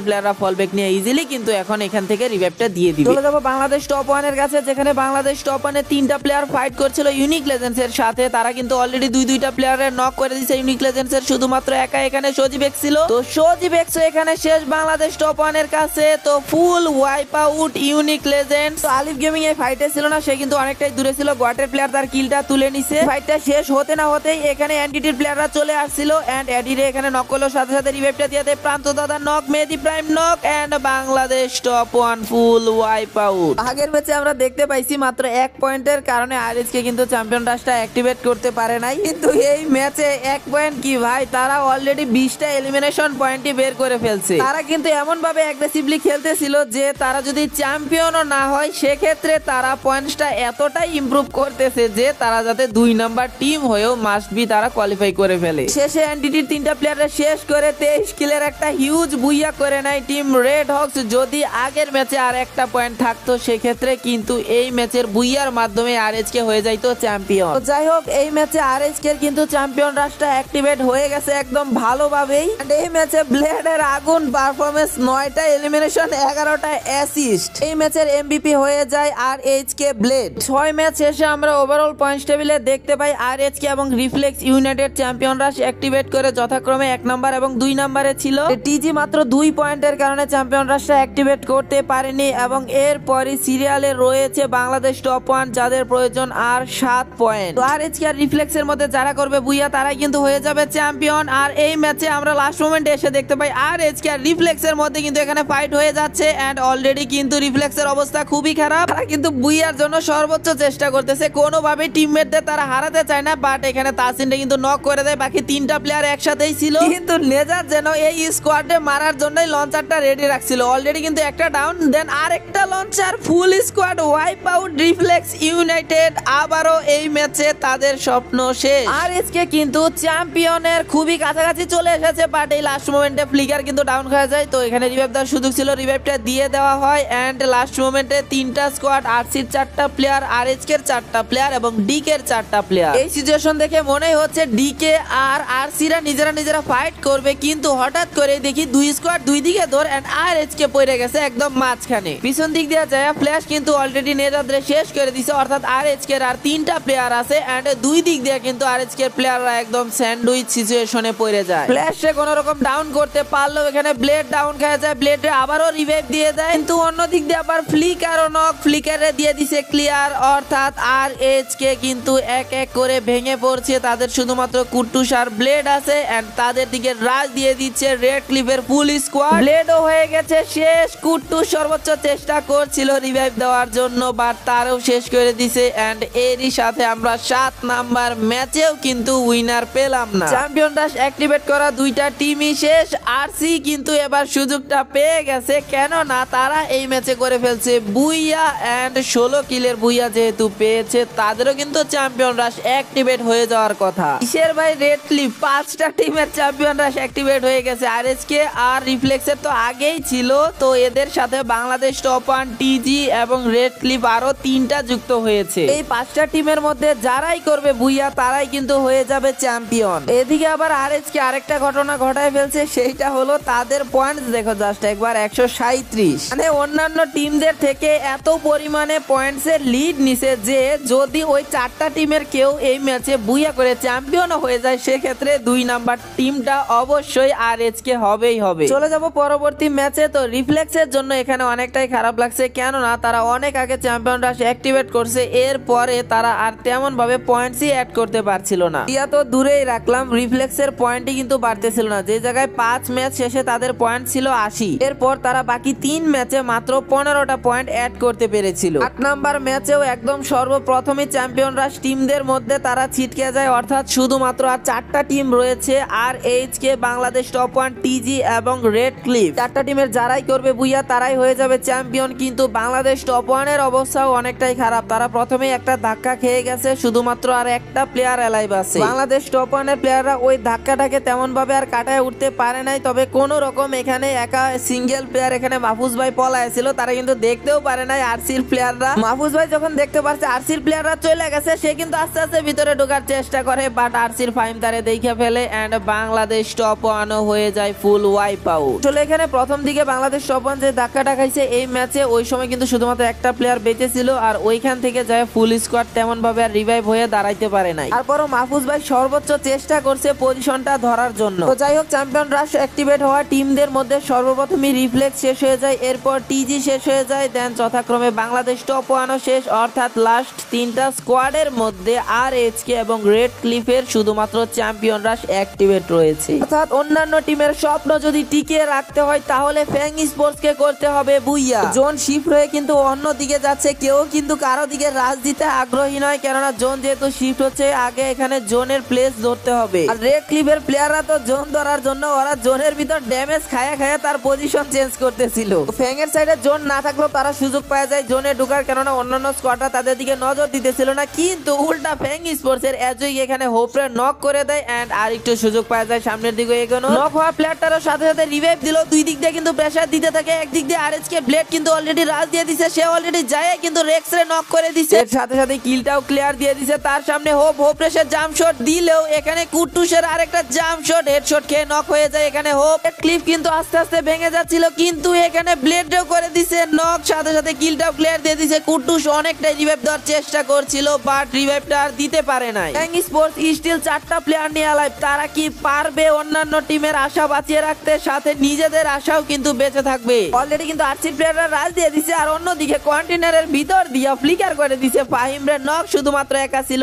প্লেয়াররা ফল ব্যাক নিয়ে ইজিলি কিন্তু এখন এখান থেকে রিভাইভটা দিয়ে দিবে। চলে যাবো বাংলাদেশ টপ 1 এর কাছে, যেখানে বাংলাদেশ টপ 1 এ 3টা প্লেয়ার ফাইট করছিল ইউনিক লেজেন্ডস এর সাথে। তারা কিন্তু অলরেডি দুইটা প্লেয়ারের নক করে দিয়েছে ইউনিক লেজেন্ডস এর, শুধুমাত্র একা এখানে সজীব এক্স ছিল। তো সজীব এক্স এখানে শেষ বাংলাদেশ টপ 1 এর কাছে। তো ফুল ওয়াইপ আউট ইউনিক লেজেন্ডস। তো আলিফ গেমিং এই ফাইটে ছিল না, সে কিন্তু অনেকটাই দূরে ছিল। গোয়াটের প্লেয়ার তার কিলটা তুলে নিছে। ফাইটটা শেষ হতে না হতেই এখানে এনটিটির প্লেয়াররা চলে আসছিল এন্ড এডিরে এখানে নক করলো, সাথে সাথে রিভাইভটা দিয়ে দেয় প্রান্ত দাদা knock, Mehedi prime knock and Bangladesh top 1 full wipe out. আগের ম্যাচে আমরা দেখতে পাইছি মাত্র 1 পয়েন্টের কারণে আরএচকে কিন্তু চ্যাম্পিয়ন রাশটা অ্যাক্টিভেট করতে পারে নাই, কিন্তু এই ম্যাচে 1 পয়েন্ট কি ভাই, তারা অলরেডি 20টা এলিমিনেশন পয়েন্টই বের করে ফেলছে। তারা কিন্তু এমন ভাবে অ্যাগ্রেসিভলি খেলতেছিল যে তারা যদি চ্যাম্পিয়নও না হয় সেক্ষেত্রে তারা পয়েন্টসটা এতটাই ইমপ্রুভ করতেছে যে তারা যাতে 2 নাম্বার টিম হয়েও মাস্ট বি তারা কোয়ালিফাই করে ফেলে। শেষে এনটিটির 3টা প্লেয়ারে শেষ করে 23 কিলের একটা হিউজ বুইয়া করে নেয় টিম রেড হক্স। যদি আগের ম্যাচে আর একটা পয়েন্ট থাকতো সেক্ষেত্রে কিন্তু এই ম্যাচের বুইয়ার মাধ্যমে আরএচকে হয়ে যাইতো চ্যাম্পিয়ন। যাই হোক, এই ম্যাচে আরএচকে কিন্তু চ্যাম্পিয়ন রাশটা অ্যাক্টিভেট হয়ে গেছে একদম ভালোভাবেই। এই ম্যাচে ব্লেডের আগুন পারফরমেন্স, 9টা এলিমিনেশন, 11টা অ্যাসিস্ট। এই ম্যাচের এমভিপি হয়ে যায় আরএচকে ব্লেড। 6 ম্যাচ শেষে আমরা ওভারঅল পয়েন্টস টেবিলে দেখতে পাই আরএচকে এবং রিফ্লেক্স ইউনাইটেড চ্যাম্পিয়ন রাশ অ্যাক্টিভেট করে যথাক্রমে 1 নাম্বার এবং 2 নাম্বারে ছিল। টিজি মাত্র 2 পয়েন্টের কারণে চ্যাম্পিয়ন রাশটা অ্যাক্টিভেট করতে পারেনি এবং এরপরই সিরিয়ালে রয়েছে বাংলাদেশ টপ 1, যাদের প্রয়োজন আর 7 পয়েন্ট। তো আরএচকে আর রিফ্লেক্সের মধ্যে যারা করবে বুইয়া তারাই কিন্তু হয়ে যাবে চ্যাম্পিয়ন। আর এই ম্যাচে আমরা লাস্ট মোমেন্টে এসে দেখতে পাই আরএচকে আর রিফ্লেক্সের মধ্যে কিন্তু এখানে ফাইট হয়ে যাচ্ছে এন্ড অলরেডি কিন্তু রিফ্লেক্সের অবস্থা খুবই খারাপ। তারা কিন্তু বুইয়ার জন্য সর্বোচ্চ চেষ্টা করতেছে, কোনোভাবে টিমমেটদের তারা হারাতে চায় না, বাট এখানে তাসিনটা কিন্তু নক করে দেয়। বাকি 3টা প্লেয়ার একসাথেই ছিল, কিন্তু নেজার যেন এই স্কোয়াডে মারার জন্যই লঞ্চারটা রেডি রাখছিল। অলরেডি কিন্তু একটা ডাউন, দেন আরেকটা লঞ্চার, ফুল squad wipe out reflex United. আবারও এই ম্যাচে তাদের স্বপ্ন শেষ। আরএচকে কিন্তু চ্যাম্পিয়নের খুবই কাছাকাছি চলে এসেছে, বাট এই লাস্ট মোমেন্টে ফ্লিকার কিন্তু ডাউন হয়ে যায়। তো এখানে রিভাইভ দেওয়ার সুযোগ ছিল, রিভাইভটা দিয়ে দেওয়া হয় এন্ড লাস্ট মোমেন্টে 3টা স্কোয়াড, আরসির 4টা প্লেয়ার, আরএচকে এর 4টা প্লেয়ার এবং ডিকে এর 4টা প্লেয়ার। এই সিচুয়েশন দেখে মনে হচ্ছে ডিকে আর আরসিরা নিজেরা ফাইট করবে, কিন্তু হঠাৎ করে দেখি 2 স্কোয়াড 2 দিকে দৌড় এন্ড আরএচকে পড়ে গেছে একদম মাঝখানে। পিছন দিক দিয়ে যায় ফ্ল্যাশ কিন্তু অলরেডি নেজাদরে শেষ করে দিছে, অর্থাৎ আরএচকে এর আর 3টা প্লেয়ার আছে এন্ড 2 দিক দিয়ে কিন্তু আরএচকে এর প্লেয়াররা একদম স্যান্ডউইচ সিচুয়েশনে পড়ে যায়। ফ্ল্যাশে কোনো রকম ডাউন করতে পারলো, এখানে ব্লেড ডাউন খেয়ে যায়, ব্লেডে আবারও রিভাইভ দিয়ে দেয়, কিন্তু অন্য দিক দিয়ে আবার ফ্লিকারও নক, ফ্লিকারে দিয়ে দিছে ক্লিয়ার। অর্থাৎ আরএচকে কিন্তু এক এক করে ভেঙে পড়ছে, তাদের শুধুমাত্র কুট্টুস আর ব্লেড আছে এন্ড তাদের দিকে রাজ দিয়ে দিচ্ছে রেড ক্লিফের ফুল স্কোয়াড। ব্লেডও হয়ে গেছে শেষ, কুট্টুস সর্বোচ্চ চেষ্টা করছিল রিভাইভ দেওয়ার জন্য, বাট তারও শেষ করে দিছে এন্ড এরই সাথে আমরা 7 নাম্বার ম্যাচেও কিন্তু উইনার পেলাম না। চ্যাম্পিয়ন রাশ অ্যাক্টিভেট করা 2টা টিমই শেষ। আরসি কিন্তু এবার সুযোগটা পেয়ে গেছে, কেননা তারা এই ম্যাচে করে ফেলছে বুইয়া এন্ড 16 কিলের বুইয়া যেহেতু পেয়েছে, তাদেরও কিন্তু চ্যাম্পিয়ন রাশ অ্যাক্টিভেট হয়ে যাওয়ার কথা। কিসের ভাই রেড ক্লিফ, 5টা টিমের চ্যাম্পিয়ন রাশ অ্যাক্টিভেট হয়ে গেছে। আরএচকে আর রিফ্লেক্সের তো আগেই ছিল, তো এদের সাথে বাংলাদেশ টপ 1, টিজি এবং রেড ক্লিফ আরো 3টা যুক্ত হয়েছে। এই 5টা টিমের মধ্যে যারাই করবে বুইয়া তারাই কিন্তু হয়ে যাবে চ্যাম্পিয়ন। এদিকে আবার আরএচকে আরেকটা ঘটনা ঘটায় ফেলছে, সেইটা হলো তাদের পয়েন্টস দেখো জাস্ট একবার 137, মানে অন্যান্য টিমদের থেকে এত পরিমাণে পয়েন্টসের লিড নিছে যে যদি ওই 4টা টিমের কেউ এই ম্যাচে বুইয়া করে চ্যাম্পিয়নও হয়ে যায় সেক্ষেত্রে 2 নাম্বার টিমটা অবশ্যই আরএচকে হবেই হবে। চলে যাব পরবর্তী ম্যাচে। তো রিফ্লেক্সের জন্য এখানে অনেকটাই খারাপ লাগছে, কেননা তারা অনেক আগে চ্যাম্পিয়ন রাশ অ্যাক্টিভেট করছে, এরপরে তারা আর তেমন ভাবে পয়েন্টসই অ্যাড করতে পারছিল না। ইয়া তো দূরেই রাখলাম, রিফ্লেক্সের পয়েন্টই কিন্তু বাড়তেছিল না, যে জায়গায় 5 ম্যাচ শেষে তাদের পয়েন্ট ছিল 80, এরপর তারা বাকি 3 ম্যাচে মাত্র 15টা পয়েন্ট অ্যাড করতে পেরেছিল। 8 নাম্বার ম্যাচেও একদম সর্বপ্রথমে চ্যাম্পিয়নরা টিমদের মধ্যে তারা ছিটকে যায়, অর্থাৎ শুধুমাত্র আর 4টা টিম রয়েছে, আর এইচকে, বাংলাদেশ টপ 1, টিজি এবং রেড ক্লিফ। 4টা টিমের যারাই করবে বুইয়া তারাই হয়ে যাবে চ্যাম্পিয়ন। কিন্তু বাংলাদেশ টপ 1 এর অবস্থাও অনেকটাই খারাপ। তারা প্রথমেই একটা ধাক্কা খেয়ে গেছে, শুধুমাত্র আর একটা প্লেয়ার অ্যালাইভ আছে। বাংলাদেশ টপ 1 এর প্লেয়াররা ওই ধাক্কাটাকে তেমন ভাবে আর কাটায় উঠতে পারে নাই, তবে কোন রকম এখানে একা সিঙ্গেল প্লেয়ার এখানে মাহফুজ ভাই পলায় ছিল, তারা কিন্তু দেখতেও পারে নাই আরসির প্লেয়াররা। মাহফুজ ভাই যখন দেখতে পারছে আরসির প্লেয়াররা চলে গেছে, সে কিন্তু আস্তে আস্তে ভিতরে ঢোকার চেষ্টা করে, বাট আরসির ফাইম তারে দেখে ফেলে এন্ড বাংলাদেশ টপ 1 হয়ে যায় ফুল ওয়াইপ আউট। আসলে এখানে প্রথম দিকে বাংলাদেশ টপ 1 যে ধাক্কাটা খাইছে এই ম্যাচে, ওই সময় কিন্তু শুধুমাত্র একটা প্লেয়ার বেঁচে ছিল, আর ওইখান থেকে যায় ফুল স্কোয়াড তেমন ভাবে আর রিভাইভ হয়ে দাঁড়াইতে পারে নাই। তারপরও মাহফুজ ভাই সর্বোচ্চ চেষ্টা করছে পজিশনটা ধরার জন্য। তো যাই হোক, চ্যাম্পিয়ন রাশ অ্যাক্টিভেট হওয়া টিমদের মধ্যে সর্বপ্রথমই রিফ্লেক্স শেষ হয়ে যায়, এরপর টিজি শেষ হয়ে যায়, দেন যথাক্রমে বাংলাদেশ টপ 1 শেষ, অর্থাৎ লাস্ট 3টা স্কোয়াডের মধ্যে আর এইচকে এবং রেড ক্লিফের শুধুমাত্র চ্যাম্পিয়ন রাশ অ্যাক্টিভেট রয়েছে। অর্থাৎ অন্যান্য টিমের স্বপ্ন যদি টিকিয়ে রাখতে হয় তাহলে ফ্যাং স্পোর্টসকে করতে হবে বুইয়া। জোন শিফট হয়ে কিন্তু অন্য দিকে যাচ্ছে, কেউ কিন্তু কারো দিকে রাজ দিতে আগ্রহী নয়, কেননা জোন যেহেতু শিফট হচ্ছে, আগে এখানে জোনের প্লেস ধরতে হবে। আর রেড ক্লিফের প্লেয়াররা তো জোন ধরার জন্য ওরা জোনের ভিতর ড্যামেজ খায়া খায়া তার পজিশন চেঞ্জ করতেছিল। ফ্যাং এর সাইডে জোন না থাকলেও তারা সুযোগ পাওয়া যায় জোনে ঢোকার, কেননা অন্যান্য স্কোয়াডরা তাদের দিকে নজর দিতেছিল না। কিন্তু উল্টা ফ্যাং স্পোর্টস এর এজই এখানে হোপরে নক করে দেয় এন্ড আর একটু সুযোগ পাওয়া যায় সামনের দিকে এগোনো। নক হওয়া প্লেয়ারটারও সাথে সাথে রিভাইভ দিল, দুই দিক দিয়ে কিন্তু প্রেসার দিতে থাকে। একদিক দিয়ে আরএসকে ব্লেড কিন্তু অলরেডি রাজ দিয়ে দিছে, সে অলরেডি যায় কিন্তু রেক্স রে নক করে দিছে, এর সাথে সাথে কিলটাও ক্লিয়ার দিয়ে দিছে। তার সামনে হোপ রেসের জাম্প শট দিলেও এখানে কুট্টুসের আরেকটা জাম্প শট হেডশট খেয়ে নক হয়ে যায়। এখানে হোপ ক্লিপ কিন্তু আস্তে আস্তে ভেঙে যাচ্ছিল, কিন্তু এখানে ব্লেডও করে দিছে নক, সাথে সাথে কিলটাও ক্লিয়ার দিয়ে দিছে। কুট্টুস অনেকটাই রিভাইভ দেওয়ার চেষ্টা করছিল, বাট রিভাইভটা আর দিতে পারে নাই। ফ্যাং স্পোর্টস স্টিল 4টা প্লেয়ার নিয়ে আলাইভ, তারা কি পারবে অন্যান্য টিমের আশা বাঁচিয়ে রাখতে, সাথে নিজেদের আশাও কিন্তু বেঁচে থাকবে। অলরেডি কিন্তু আরসি প্লেয়াররা রাজ দিয়ে দিছে, আর অন্যদিকে কন্টেনারের ভিতর দিয়ে ফ্লিকার করে দিছে ফাহিম রে নক। শুধুমাত্র একা ছিল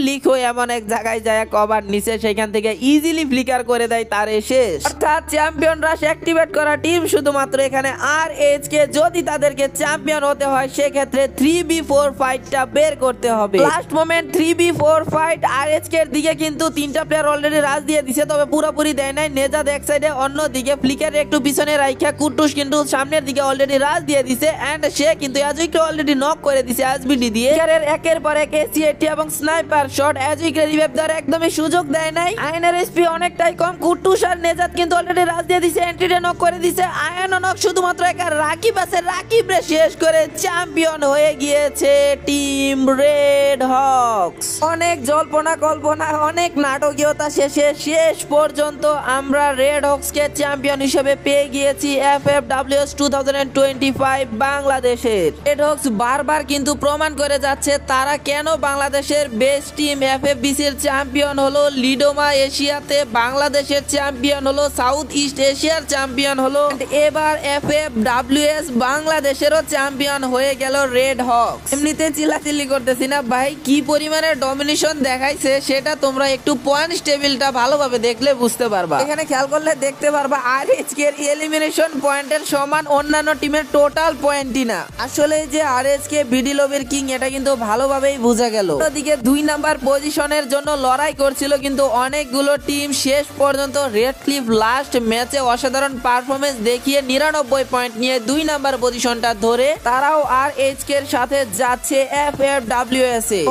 লিখু এমন এক জায়গায় যায় কভার নিচে, সেখান থেকে ইজিলি ফ্লিকার করে দেয় তার শেষ। অর্থাৎ চ্যাম্পিয়ন রাশ অ্যাক্টিভেট করা টিম শুধুমাত্র এখানে আর এইচকে, যদি তাদেরকে চ্যাম্পিয়ন হতে হয় সেক্ষেত্রে 3v4 ফাইটটা বের করতে হবে। লাস্ট মোমেন্ট 3v4 ফাইট, আর এইচকে এর দিকে কিন্তু 3টা প্লেয়ার অলরেডি রাজ দিয়ে দিছে, তবে পুরোপুরি দেয় নাই। নেজাদ এক সাইডে, অন্যদিকে ফ্লিকার একটু পিছনে রাইখা কুট্টুস কিন্তু সামনের দিকে অলরেডি রাজ দিয়ে দিছে এন্ড সে কিন্তু এজুইকে অলরেডি নক করে দিছে এসবিডি দিয়ে। একের পর এক এসি80 এবং স্নাইপার শট, এজুইকে রিভাইভ দেওয়ার একদমই সুযোগ দেয় নাই। আয়নের এসপি অনেকটাই কম, কুট্টুস আর নেজাদ কিন্তু অলরেডি রাজ দিয়ে দিছে, এন্ট্রিতে নক করে দিছে। আয়ন নক, শুধুমাত্র একা রাকিব আছে, রাকিব রে শেষ করে চ্যাম্পিয়ন হয়ে গিয়েছে টিম রেড হকস। অনেক জল্পনা কল্পনা, অনেক নাটকীয়তা শেষে শেষ পর্যন্ত আমরা রেড হকস কে চ্যাম্পিয়ন হিসেবে পেয়ে গিয়েছি FFWS 2025 বাংলাদেশের। রেড হকস বারবার কিন্তু প্রমাণ করে যাচ্ছে তারা কেন বাংলাদেশের বেস্ট টিম। FFBC এর চ্যাম্পিয়ন হলো লিডোমা, এশিয়াতে বাংলাদেশের চ্যাম্পিয়ন হলো, সাউথ ইস্ট এশিয়ার চ্যাম্পিয়ন হলো, এবার FFWS বাংলাদেশেরও চ্যাম্পিয়ন হয়ে গেল রেড হকস। এমনিতে চিল্লাচিল্লি করতেছি না ভাই, কি পরিমাণে ডমিনেশন দেখাইছে সেটা তোমরা একটু পয়েন্টস টেবিলটা ভালোভাবে দেখলে বুঝতে পারবা। এখানে খেয়াল করলে দেখতে পারবা আরএইচকে এর এলিমিনেশন পয়েন্টের সমান অন্যান্য টিমের টোটাল পয়েন্টই না। আসলে যে আরএইচকে বিডি লবির কিং, এটা কিন্তু ভালোভাবেই বোঝা গেল। অন্যদিকে 2 নাম্বার পজিশনের জন্য লড়াই করছিল কিন্তু অনেকগুলো টিম, শেষ পর্যন্ত রেড ক্লিফ লাস্ট ম্যাচে অসাধারণ পারফরমেন্স দেখিয়ে 99 পয়েন্ট নিয়ে 2 নাম্বার পজিশনটা ধরে তারাও আরএইচকে এর সাথে যাচ্ছে FFWS এ।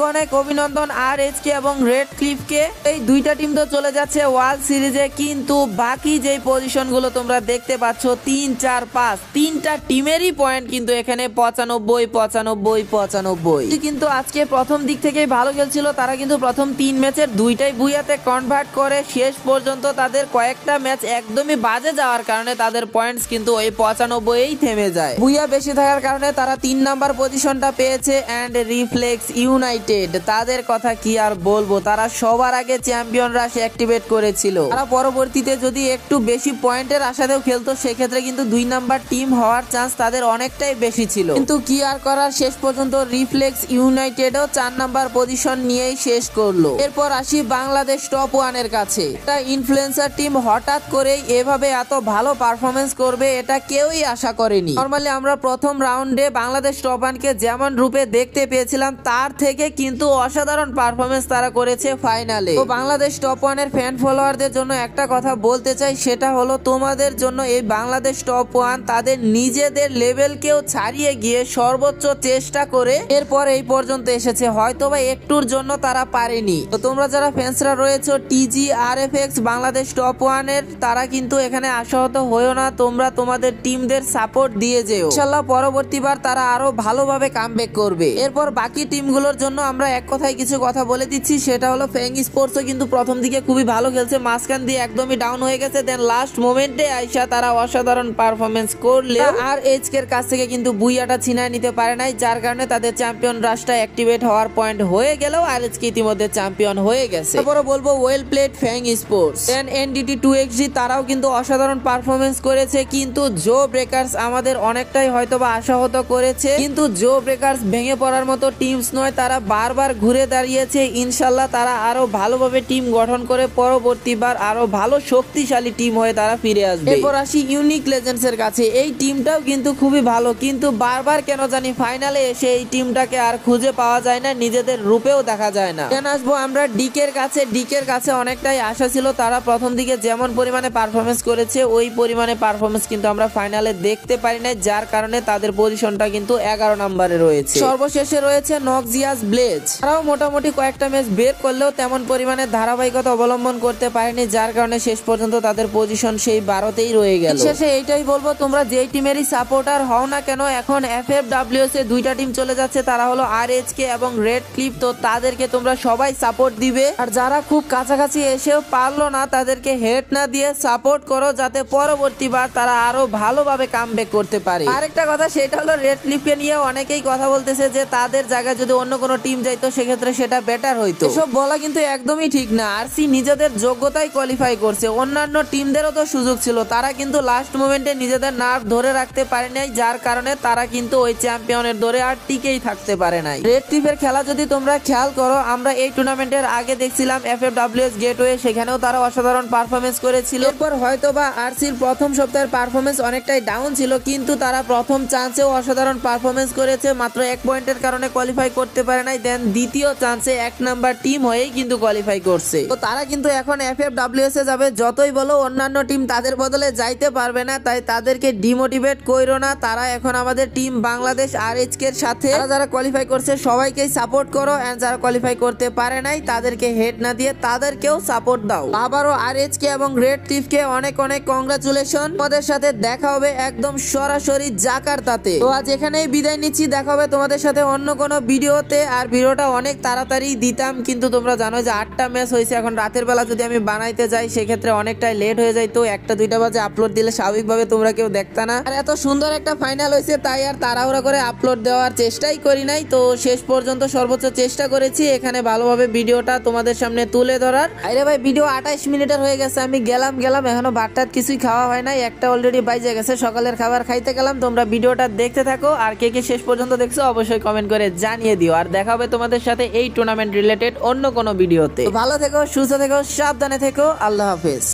অনেক অভিনন্দন আরএইচকে এবং রেড ক্লিফকে। এই দুইটা টিম তো চলে যাচ্ছে ওয়ার্ল্ড সিরিজে, কিন্তু বাকি যে পজিশন গুলো তোমরা দেখতে পাচ্ছ 3, 4, 5, 3টা টিমেরই পয়েন্ট কিন্তু এখানে 95 কিন্তু আজকে প্রথম দিক থেকেই ভালো খেলছিল তারা, কিন্তু প্রথম 3 ম্যাচের 2টাই বুইয়াতে কনভার্ট করে শেষ পর্যন্ত তাদের কয়েকটা ম্যাচ একদমই বাজে যাওয়ার কারণে তাদের পয়েন্টস কিন্তু ওই 95 থেমে যায়। বুইয়া বেশি থাকার কারণে তারা 3 নাম্বার পজিশনটা পেয়েছে। এন্ড রিফ্লেক্স ইউনাইটেড, তাদের কথা কি আর বলবো, তারা সবার আগে চ্যাম্পিয়ন রাশ অ্যাক্টিভেট করেছিল। তারা পরবর্তীতে যদি একটু বেশি পয়েন্টের আশাতেও খেলতো সেক্ষেত্রে কিন্তু 2 নাম্বার টিম হওয়ার চান্স তাদের অনেকটাই বেশি ছিল, কিন্তু কি আর করার, শেষ পর্যন্ত রিফ্লেক্স ইউনাইটেডও 4 নাম্বার পজিশন নিয়েই শেষ করলো। এরপর আসি বাংলাদেশ টপ 1 এর কাছে। একটা ইনফ্লুয়েন্সার টিম হঠাৎ করেই এভাবে এত ভালো পারফরমেন্স করবে এটা কেউই আশা করেনি। নরমালি আমরা আমরা প্রথম রাউন্ডে বাংলাদেশ টপ ওয়ানকে যেমন রূপে দেখতে পেয়েছিলাম তার থেকে কিন্তু অসাধারণ পারফরমেন্স তারা করেছে ফাইনালে। তো বাংলাদেশ টপ ওয়ানের ফ্যান ফলোয়ারদের জন্য একটা কথা বলতে চাই, সেটা হলো তোমাদের জন্য এই বাংলাদেশ টপ ওয়ান তাদের নিজেদের লেভেলকেও ছাড়িয়ে গিয়ে সর্বোচ্চ চেষ্টা করে এরপর এই পর্যন্ত এসেছে, হয়তোবা একটুর জন্য তারা পারেনি। তো তোমরা যারা ফ্যান্সরা রয়েছে টিজি আরএফএক্স বাংলাদেশ টপ ওয়ানের, তারা কিন্তু এখানে আশাহত হয়েও না, তোমরা তোমাদের টিমদের সাপোর্ট দিয়ে যেও, ইনশাআল্লাহ পরবর্তীবার তারা আরো ভালোভাবে কামব্যাক করবে। এরপর বাকি টিমগুলোর জন্য আমরা এক কথায় কিছু কথা বলে দিচ্ছি, সেটা হলো ফ্যাং স্পোর্টসও কিন্তু প্রথম দিকে খুবই ভালো খেলছে, মাঝখান দিয়ে একদমই ডাউন হয়ে গেছে, দেন লাস্ট মোমেন্টে আইসা তারা অসাধারণ পারফরমেন্স করলে আর এইচকে এর কাছ থেকে কিন্তু বুইয়াটা ছিনায় নিতে পারে নাই, যার কারণে তাদের চ্যাম্পিয়ন রাশটা অ্যাক্টিভেট হওয়ার পয়েন্ট হয়ে গেলেও আর এইচকে ইতিমধ্যে চ্যাম্পিয়ন হয়ে গেছে। তারপরে বলবো ওয়েল প্লেড ফ্যাং স্পোর্টস। দেন এনডিটি 2xg তারাও কিন্তু অসাধারণ পারফরমেন্স করেছে, কিন্তু জো ব্রেকার্স আমাদের অনেকটাই হয়তোবা আশাহত করেছে, কিন্তু জো ব্রেকার্স ভেঙে পড়ার মতো টিমস নয়, তারা বারবার ঘুরে দাঁড়িয়েছে। ইনশাল্লাহ তারা আরো ভালোভাবে টিম গঠন করে পরবর্তীবার আরো ভালো শক্তিশালী টিম হয়ে তারা ফিরে আসবে। এরপর আসি ইউনিক লেজেন্ডস এর কাছে। এই টিমটাও কিন্তু খুবই ভালো, কিন্তু বারবার কেন জানি ফাইনালে এসে এই টিমটাকে আর খুঁজে পাওয়া যায় না, নিজেদের রূপেও দেখা যায় না। কেন আসবো আমরা ডিকের কাছে। ডিকের কাছে অনেকটাই আশা ছিল, তারা প্রথম দিকে যেমন পরিমাণে পারফরমেন্স করেছে ওই পরিমাণে পারফরমেন্স কিন্তু আমরা ফাইনালে দেখতে পারি না, যার কারণে তাদের পজিশনটা কিন্তু 11 নম্বরে রয়েছে। সর্বশেষে রয়েছে নক্সিয়াস ব্লেজ, তারাও মোটামুটি কয়েকটা ম্যাচ বের করলেও তেমন পরিমাণে ধারাবাহিকতা অবলম্বন করতে পারেনি, যার কারণে শেষ পর্যন্ত তাদের পজিশন সেই 12তেই রয়ে গেল। শেষে এইটাই বলবো, তোমরা যেই টিমেরই সাপোর্টার হও না কেন, এখন এফএফডব্লিউএস এ দুইটা টিম চলে যাচ্ছে, তারা হলো আরএইচকে এবং রেড ক্লিফ। তো তাদেরকে তোমরা সবাই সাপোর্ট দিবে, আর যারা খুব কাছাকাছি এসেও পারলো না তাদেরকে হেট না দিয়ে সাপোর্ট করো, যাতে পরবর্তীবার তারা আরো ভালোভাবে কামব্যাক করতে পারে। আরেকটা কথা, সেটা হলো রেড ক্লিফকে নিয়ে অনেকেই কথা বলতেছে যে তাদের জায়গায় যদি অন্য কোনো টিম যাইতো সেক্ষেত্রে সেটা বেটার হইতো। এসব বলা কিন্তু একদমই ঠিক না। আরসি নিজেদের যোগ্যতায় কোয়ালিফাই করছে, অন্যান্য টিমদেরও তো সুযোগ ছিল, তারা কিন্তু লাস্ট মোমেন্টে নিজেদের নার্ভ ধরে রাখতে পারে নাই, যার কারণে তারা কিন্তু ওই চ্যাম্পিয়নের দরে আর টিকেই থাকতে পারে নাই। রেড ক্লিফের খেলা যদি তোমরা খেয়াল করো, আমরা এই টুর্নামেন্টের আগে দেখছিলাম এফএফডব্লিউএস গেটওয়ে, সেখানেও তারা অসাধারণ পারফরমেন্স করেছিল। এরপর হয়তোবা আরসির প্রথম সপ্তাহের পারফরমেন্স অনেকটাই ডাউন ছিল, কিন্তু তারা প্রথম চান্সেও অসাধারণ পারফরমেন্স করেছে, মাত্র 1 পয়েন্টের কারণে কোয়ালিফাই করতে পারে নাই। দেন দ্বিতীয় চান্সে 1 নাম্বার টিম হয়েই কিন্তু কোয়ালিফাই করছে। তো তারা কিন্তু এখন এফএফডব্লিউএস এ যাবে, যতই বলো অন্যান্য টিম তাদের বদলে যাইতে পারবে না, তাই তাদেরকে ডিমোটিভেট কইরো না। তারা এখন আমাদের টিম বাংলাদেশ আরএইচকে এর সাথে, যারা কোয়ালিফাই করছে সবাইকেই সাপোর্ট করো, এন্ড যারা কোয়ালিফাই করতে পারে নাই তাদেরকে হেড না দিয়ে তাদেরকেও সাপোর্ট দাও। আবারও আরএইচকে এবং রেড ক্লিফকে অনেক অনেক কংগ্রাচুলেশন। তোমাদের সাথে দেখা হবে একদম সরাসরি জাকার্তাতে। তো আজ এখানেই বিদায় নিচ্ছি, দেখা হবে তোমাদের সাথে অন্য কোনো ভিডিওতে। আর ভিডিওটা অনেক তাড়াতাড়ি দিতাম, কিন্তু তোমরা জানো যে 8টা ম্যাচ হয়েছে, এখন রাতের বেলা যদি আমি বানাইতে যাই সেক্ষেত্রে অনেকটাই লেট হয়ে যায়, তো 1টা 2টা বাজে আপলোড দিলে স্বাভাবিকভাবে তোমরা কেউ দেখতা না। আর এত সুন্দর একটা ফাইনাল হয়েছে তাই আর তাড়াহুড়া করে আপলোড দেওয়ার চেষ্টাই করি নাই। তো শেষ পর্যন্ত সর্বোচ্চ চেষ্টা করেছি এখানে ভালোভাবে ভিডিওটা তোমাদের সামনে তুলে ধরার। আরে ভাই, ভিডিও 28 মিনিটের হয়ে গেছে, আমি গেলাম এখনো ভাতটাত কিছুই খাওয়া হয় নাই, 1টা অলরেডি বাইজে গেছে, সকালের খাবার খাইতে গেলাম। তোমরা ভিডিওটা দেখতে থাকো, আর কে কে শেষ পর্যন্ত দেখছো অবশ্যই কমেন্ট করে জানিয়ে দিও। আর দেখা হবে তোমাদের সাথে এই টুর্নামেন্ট রিলেটেড অন্য কোনো ভিডিওতে। ভালো থেকো, সুস্থ থেকো, সাবধানে থেকো, আল্লাহ হাফেজ।